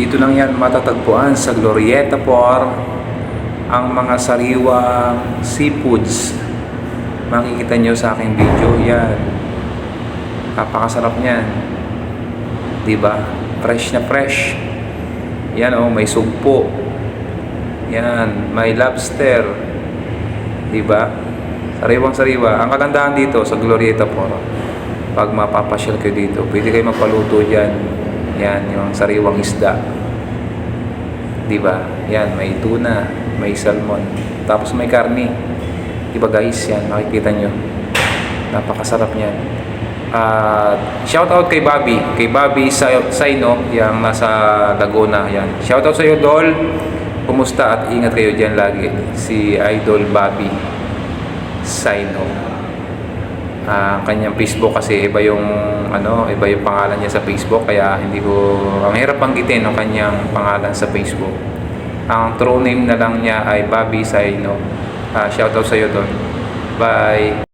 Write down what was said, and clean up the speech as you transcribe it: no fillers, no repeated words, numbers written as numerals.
Dito lang yan matatagpuan sa Glorieta Por, ang mga sariwang seafoods. Makikita nyo sa aking video yan. Napakasarap niyan, diba? Fresh na fresh. Yan oh, may sugpo. Yan, may lobster, diba? Sariwang sariwa. Ang kagandahan dito sa Glorieta Por, pag mapapasyal kayo dito, pwede kayo magpaluto dyan. Yan, yung sariwang isda, diba? Yan, may tuna, may salmon, tapos may karni, diba guys? Yan, makikita nyo, napakasarap niyan. Shout out kay Bobby Saino, yung nasa Laguna. Yan, shout out sa iyo, Dol. Kumusta at ingat kayo dyan lagi. Si Idol Bobby Saino. Kanyang Facebook kasi iba yung pangalan niya sa Facebook, kaya hindi ko, ang hirap banggitin ang kanyang pangalan sa Facebook. Ang true name na lang niya ay Bobby Saino. Shout out sa iyo, Dol. Bye.